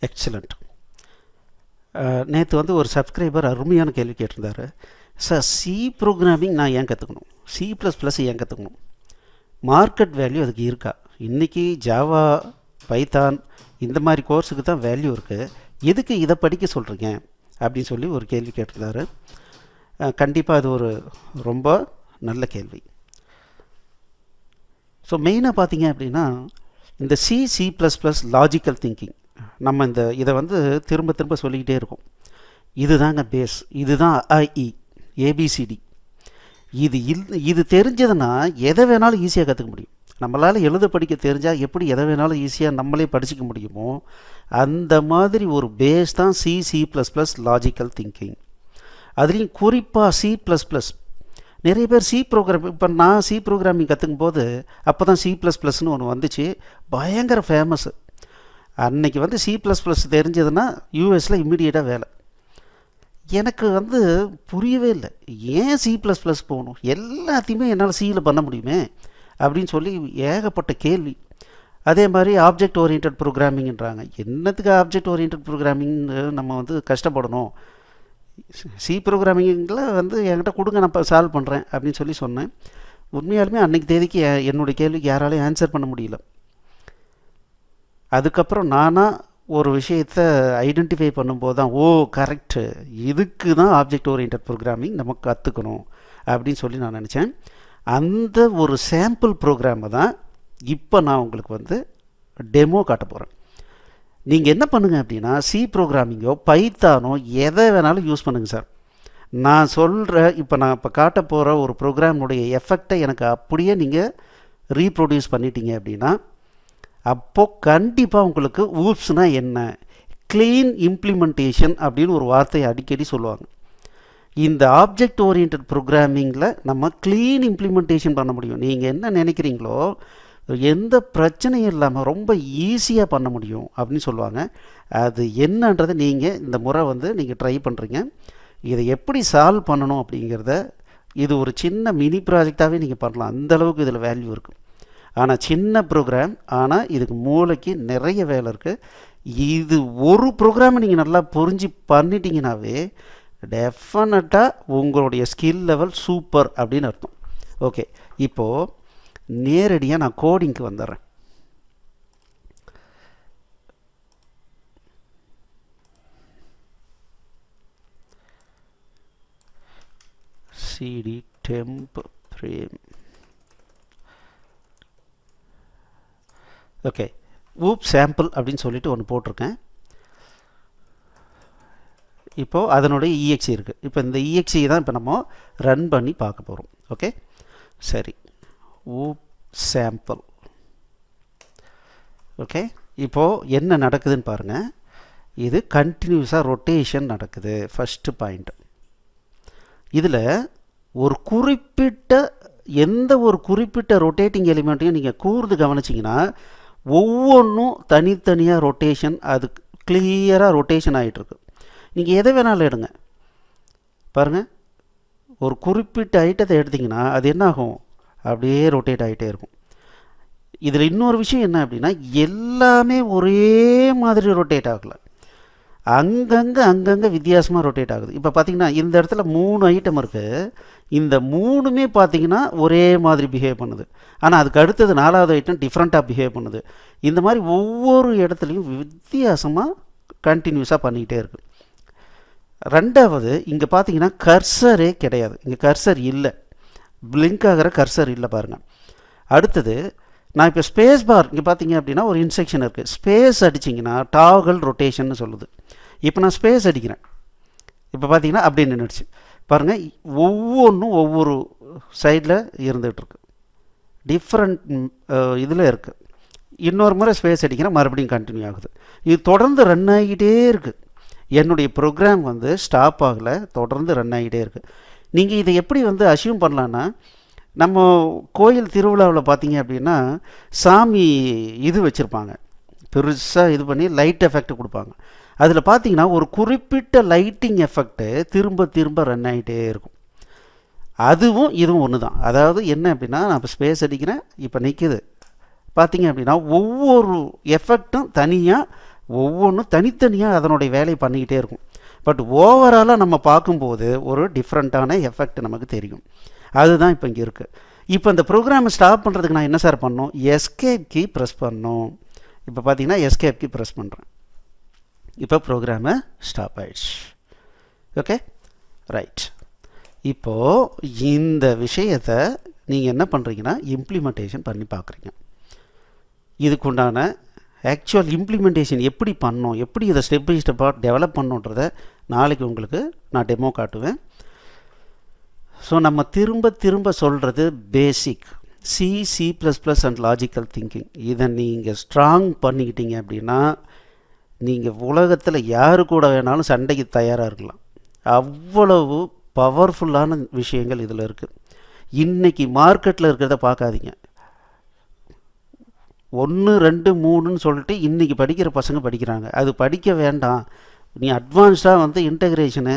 Excellent. நேற்று வந்து ஒரு சப்ஸ்கிரைபர் அருமையான கேள்வி கேட்டிருந்தாரு. சார், சி ப்ரோக்ராமிங் நான் ஏன் கற்றுக்கணும், C++ ஏன் கற்றுக்கணும், மார்க்கெட் வேல்யூ அதுக்கு இருக்கா? இன்றைக்கி ஜாவா, பைத்தான் இந்த மாதிரி கோர்ஸுக்கு தான் வேல்யூ இருக்குது, எதுக்கு இதை படிக்க சொல்கிறீங்க அப்படின்னு சொல்லி ஒரு கேள்வி கேட்டிருந்தாரு. கண்டிப்பாக அது ஒரு ரொம்ப நல்ல கேள்வி. ஸோ மெயினாக பார்த்தீங்க அப்படின்னா இந்த C++ லாஜிக்கல் திங்கிங், நம்ம இதை வந்து திரும்ப திரும்ப சொல்லிக்கிட்டே இருக்கோம். இதுதாங்க பேஸ், இதுதான் AI ABCD. இது தெரிஞ்சதுன்னா எதை வேணாலும் ஈஸியாக கற்றுக்க முடியும். நம்மளால் எழுத படிக்க தெரிஞ்சால் எப்படி எதை வேணாலும் ஈஸியாக நம்மளே படிச்சிக்க முடியுமோ அந்த மாதிரி ஒரு பேஸ் தான் C++ லாஜிக்கல் திங்கிங். அதுலேயும் குறிப்பாக C++. நிறைய பேர் சி ப்ரோக்ராம், இப்போ நான் சி ப்ரோக்ராமிங் கற்றுக்கும் போது அப்போ தான் C++ன்னு ஒன்று வந்துச்சு, பயங்கர ஃபேமஸ்ஸு. அன்னைக்கு வந்து C++ தெரிஞ்சதுன்னா யூஎஸில் இம்மிடியேட்டாக வேலை. எனக்கு வந்து புரியவே இல்லை, ஏன் C++ போகணும், எல்லாத்தையுமே என்னால் சியில் பண்ண முடியுமே அப்படின்னு சொல்லி ஏகப்பட்ட கேள்வி. அதே மாதிரி ஆப்ஜெக்ட் ஓரியன்ட் ப்ரோக்ராமிங்ன்றாங்க. என்னத்துக்கு ஆப்ஜெக்ட் ஓரியன்ட் ப்ரோக்ராமிங் நம்ம வந்து கஷ்டப்படணும், சி ப்ரோக்ராமிங்கில் வந்து என்கிட்ட கொடுங்க, நான் சால்வ் பண்ணுறேன் அப்படின்னு சொல்லி சொன்னேன். உண்மையாலுமே அன்றைக்கி தேதிக்கு என்னுடைய கேள்விக்கு யாராலையும் ஆன்சர் பண்ண முடியல. அதுக்கப்புறம் நானாக ஒரு விஷயத்தை ஐடென்டிஃபை பண்ணும்போது தான், ஓ கரெக்டு, இதுக்கு தான் ஆப்ஜெக்ட் ஓரியன்ட் ப்ரோக்ராமிங் நம்ம கற்றுக்கணும் அப்படின்னு சொல்லி நான் நினச்சேன். அந்த ஒரு சாம்பிள் ப்ரோக்ராமை தான் இப்போ நான் உங்களுக்கு வந்து டெமோ காட்ட போகிறேன். நீங்கள் என்ன பண்ணுங்கள் அப்படின்னா, சி ப்ரோக்ராமிங்கோ பைத்தானோ எதை வேணாலும் யூஸ் பண்ணுங்கள் சார். நான் இப்போ காட்ட போகிற ஒரு ப்ரோக்ராமுடைய எஃபெக்டை எனக்கு அப்படியே நீங்கள் ரீப்ரொடியூஸ் பண்ணிட்டீங்க அப்படின்னா அப்போது கண்டிப்பாக உங்களுக்கு ஊப்ஸ்னால் என்ன, க்ளீன் இம்ப்ளிமெண்டேஷன் அப்படின்னு ஒரு வார்த்தையை அடிக்கடி சொல்லுவாங்க. இந்த ஆப்ஜெக்ட் ஓரியன்ட் ப்ரோக்ராமிங்கில் நம்ம க்ளீன் இம்ப்ளிமெண்டேஷன் பண்ண முடியும். நீங்கள் என்ன நினைக்கிறீங்களோ எந்த பிரச்சனையும் இல்லாமல் ரொம்ப ஈஸியாக பண்ண முடியும் அப்படின்னு சொல்லுவாங்க. அது என்னன்றதை நீங்கள் இந்த முறை வந்து நீங்கள் ட்ரை பண்ணுறீங்க. இதை எப்படி சால்வ் பண்ணணும் அப்படிங்கிறத இது ஒரு சின்ன மினி ப்ராஜெக்டாகவே நீங்கள் பண்ணலாம், அந்தளவுக்கு இதில் வேல்யூ இருக்குது. ஆனால் சின்ன ப்ரோக்ராம், ஆனால் இதுக்கு மூளைக்கு நிறைய வேலை இருக்குது. இது ஒரு ப்ரோக்ராமை நீங்கள் நல்லா புரிஞ்சு பண்ணிட்டீங்கன்னாவே டெஃபினட்டாக உங்களுடைய ஸ்கில் லெவல் சூப்பர் அப்படின்னு அர்த்தம். ஓகே, இப்போது நேரடியாக நான் கோடிங்க்கு வந்துடுறேன். cd temp frame. Okay, ஊப் sample அப்படின்னு சொல்லிட்டு ஒன்று போட்டிருக்கேன். இப்போது அதனுடைய EXE இருக்குது. இப்போ இந்த EXE தான் இப்போ நம்ம ரன் பண்ணி பார்க்க போகிறோம். ஓகே, சரி, ஊப் சாம்பிள். ஓகே, இப்போது என்ன நடக்குதுன்னு பாருங்கள். இது கண்டினியூஸாக ரொட்டேஷன் நடக்குது. ஃபஸ்ட்டு பாயிண்ட், இதில் எந்த ஒரு குறிப்பிட்ட ரொட்டேட்டிங் எலிமெண்ட்டையும் நீங்கள் கூர்ந்து கவனிச்சிங்கன்னா ஒவ்வொன்றும் தனித்தனியாக ரொட்டேஷன், அது கிளியராக ரொட்டேஷன் ஆகிட்டுருக்கு. நீங்கள் எதை வேணாலும் எடுங்க பாருங்கள், ஒரு குறிப்பிட்ட ஐட்டத்தை எடுத்திங்கன்னா அது என்ன ஆகும், அப்படியே ரொட்டேட் ஆகிட்டே இருக்கும். இதில் இன்னொரு விஷயம் என்ன அப்படின்னா, எல்லாமே ஒரே மாதிரி ரொட்டேட் ஆகலை, அங்கங்கே வித்தியாசமாக ரொட்டேட் ஆகுது. இப்போ பார்த்தீங்கன்னா இந்த இடத்துல 3 ஐட்டம் இருக்குது, இந்த 3மே பார்த்தீங்கன்னா ஒரே மாதிரி பிஹேவ் பண்ணுது. ஆனால் அதுக்கு அடுத்தது 4வது ஐட்டம் டிஃப்ரெண்ட்டாக பிஹேவ் பண்ணுது. இந்த மாதிரி ஒவ்வொரு இடத்துலையும் வித்தியாசமாக கண்டினியூஸாக பண்ணிக்கிட்டே இருக்குது. ரெண்டாவது, இங்கே பார்த்தீங்கன்னா கர்சரே கிடையாது, இங்கே கர்சர் இல்லை, பிளிங்க் ஆகிற கர்சர் இல்லை பாருங்கள். அடுத்தது, நான் இப்போ ஸ்பேஸ் பார் இங்கே பார்த்தீங்க அப்படின்னா ஒரு இன்ஸ்ட்ரக்ஷன் இருக்குது, ஸ்பேஸ் அடிச்சிங்கன்னா டாகல் ரொட்டேஷன் சொல்லுது. இப்போ நான் ஸ்பேஸ் அடிக்கிறேன், இப்போ பார்த்தீங்கன்னா அப்படியே நின்றுடுச்சு பாருங்கள். ஒவ்வொன்றும் ஒவ்வொரு சைடில் இருந்துகிட்ருக்கு, டிஃப்ரெண்ட் இதில் இருக்குது. இன்னொரு முறை ஸ்பேஸ் அடிக்கிறேன், மறுபடியும் கண்டினியூ ஆகுது. இது தொடர்ந்து ரன் ஆகிட்டே இருக்குது. என்னுடைய ப்ரோக்ராம் வந்து ஸ்டாப் ஆகலை, தொடர்ந்து ரன் ஆகிட்டே இருக்குது. நீங்கள் இதை எப்படி வந்து அசியூம் பண்ணலான்னா, நம்ம கோயில் திருவிழாவில் பார்த்தீங்க அப்படின்னா சாமி இது வச்சுருப்பாங்க, பெருசாக இது பண்ணி லைட் எஃபெக்ட் கொடுப்பாங்க. அதில் பார்த்தீங்கன்னா ஒரு குறிப்பிட்ட லைட்டிங் எஃபெக்ட்டு திரும்ப ரன் ஆகிட்டே இருக்கும். அதுவும் இதுவும் ஒன்று தான். அதாவது என்ன அப்படின்னா, நான் இப்போ ஸ்பேஸ் அடிக்கிறேன், இப்போ நிற்கிது பார்த்தீங்க அப்படின்னா ஒவ்வொரு எஃபெக்டும் தனியாக ஒவ்வொன்றும் தனித்தனியாக அதனுடைய வேலையை பண்ணிக்கிட்டே இருக்கும். பட் ஓவராலாக நம்ம பார்க்கும்போது ஒரு டிஃப்ரெண்ட்டான எஃபெக்ட் நமக்கு தெரியும். அதுதான் இப்போ இங்கே இருக்குது. இப்போ இந்த ப்ரோக்ராமை ஸ்டாப் பண்ணுறதுக்கு நான் என்ன சார் பண்ணணும்? எஸ்கேப் கீ ப்ரெஸ் பண்ணணும். இப்போ பார்த்தீங்கன்னா எஸ்கேப் கீ ப்ரெஸ் பண்ணுறேன். இப்போ ப்ரோக்ராமை ஸ்டாப் ஆயிடுச்சு. Okay, right. இப்போது இந்த விஷயத்தை நீங்கள் என்ன பண்ணுறீங்கன்னா இம்ப்ளிமெண்டேஷன் பண்ணி பார்க்குறீங்க. இதுக்குண்டான ஆக்சுவல் இம்ப்ளிமெண்டேஷன் எப்படி பண்ணணும், எப்படி இதை ஸ்டெப் பை ஸ்டெப்பாக டெவலப் பண்ணணுன்றதை நாளைக்கு உங்களுக்கு நான் டெமோ காட்டுவேன். ஸோ நம்ம திரும்ப திரும்ப சொல்கிறது பேசிக் C++ அண்ட் லாஜிக்கல் திங்கிங். இதை நீங்கள் ஸ்ட்ராங் பண்ணிக்கிட்டீங்க அப்படின்னா நீங்கள் உலகத்தில் யாரு கூட வேணாலும் சண்டைக்கு தயாராக இருக்கலாம். அவ்வளவு பவர்ஃபுல்லான விஷயங்கள் இதில் இருக்குது. இன்றைக்கி மார்க்கெட்டில் இருக்கிறத பார்க்காதீங்க. 1 2 3ன்னு சொல்லிட்டு இன்றைக்கி படிக்கிற பசங்க படிக்கிறாங்க. அது படிக்க வேண்டாம், நீ அட்வான்ஸ்டாக வந்து இன்டெகிரேஷனு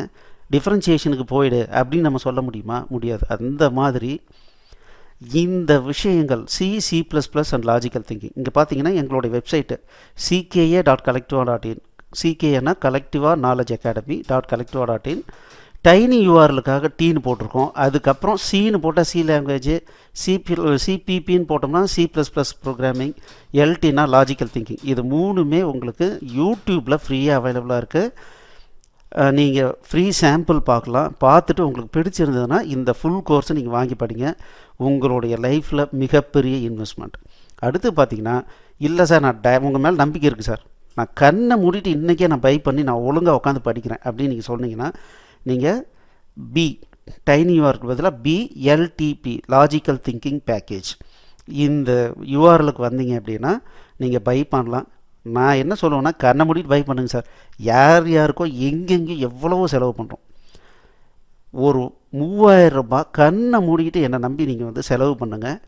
டிஃப்ரென்சியேஷனுக்கு போயிடு அப்படின்னு நம்ம சொல்ல முடியுமா? முடியாது. அந்த மாதிரி இந்த விஷயங்கள் C++ அண்ட் லாஜிக்கல் திங்கிங். இங்கே பார்த்தீங்கன்னா எங்களுடைய வெப்சைட்டு cka.collectiva.in, CKனா Collectiva Knowledge Academy.collectiva.in. டைனி யூஆர்எலுக்காக டீன்னு போட்டிருக்கோம். அதுக்கப்புறம் சீன்னு போட்டால் சி லாங்குவேஜ், சிபிபின்னு போட்டோம்னா C++ ப்ரோக்ராமிங், எல்டினா லாஜிக்கல் திங்கிங். இது 3மே உங்களுக்கு யூடியூப்பில் ஃப்ரீயாக அவைலபிளாக இருக்குது. நீங்கள் ஃப்ரீ சாம்பிள் பார்க்கலாம். பார்த்துட்டு உங்களுக்கு பிடிச்சிருந்ததுன்னா இந்த ஃபுல் கோர்ஸை நீங்கள் வாங்கி படிங்க. உங்களுடைய லைஃப்பில் மிகப்பெரிய இன்வெஸ்ட்மெண்ட். அடுத்து பார்த்தீங்கன்னா, இல்லை சார் நான் உங்கள் மேலே நம்பிக்கை இருக்குது சார், நான் கண்ணை மூடிட்டு இன்றைக்கே நான் பை பண்ணி நான் ஒழுங்காக உட்காந்து படிக்கிறேன் அப்படின்னு நீங்கள் சொன்னீங்கன்னா, நீங்கள் டைனி யூஆருக்கு பதிலாக BLTP லாஜிக்கல் திங்கிங் பேக்கேஜ் இந்த யூஆர்எலுக்கு வந்தீங்க அப்படின்னா நீங்கள் பை பண்ணலாம். நான் என்ன சொல்லுவேன்னா, கண்ணை மூடிட்டு பை பண்ணுங்கள் சார். யார் யாருக்கோ எங்கெங்கேயும் எவ்வளவோ செலவு பண்ணுறோம். ஒரு 3000 ரூபாய் கண்ணை மூடிக்கிட்டு என்னை நம்பி நீங்கள் வந்து செலவு பண்ணுங்கள்.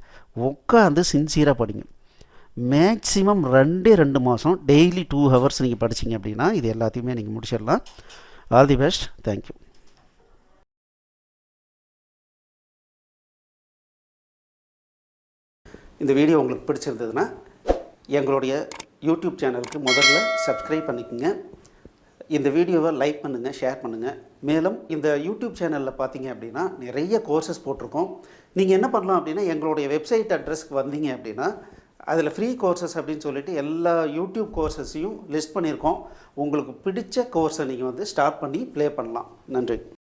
உட்காந்து சின்சியராக படிங்க. மேக்ஸிமம் 2 மாதம் டெய்லி 2 ஹவர்ஸ் நீங்கள் படிச்சிங்க அப்படின்னா இது எல்லாத்தையுமே நீங்கள் முடிச்சிடலாம். All the best. தேங்க்யூ. இந்த வீடியோ உங்களுக்கு பிடிச்சிருந்ததுன்னா எங்களுடைய யூடியூப் சேனலுக்கு முதல்ல சப்ஸ்கிரைப் பண்ணிக்கோங்க. இந்த வீடியோவை லைக் பண்ணுங்கள், ஷேர் பண்ணுங்கள். மேலும் இந்த யூடியூப் சேனலில் பார்த்தீங்க அப்படின்னா நிறைய கோர்சஸ் போட்டிருக்கோம். நீங்கள் என்ன பண்ணலாம் அப்படின்னா, எங்களுடைய வெப்சைட் அட்ரஸ்க்கு வந்தீங்க அப்படின்னா அதில் ஃப்ரீ கோர்சஸ் அப்படின்னு சொல்லிட்டு எல்லா யூடியூப் கோர்சஸையும் லிஸ்ட் பண்ணியிருக்கோம். உங்களுக்கு பிடிச்ச கோர்ஸை நீங்கள் வந்து ஸ்டார்ட் பண்ணி ப்ளே பண்ணலாம். நன்றி.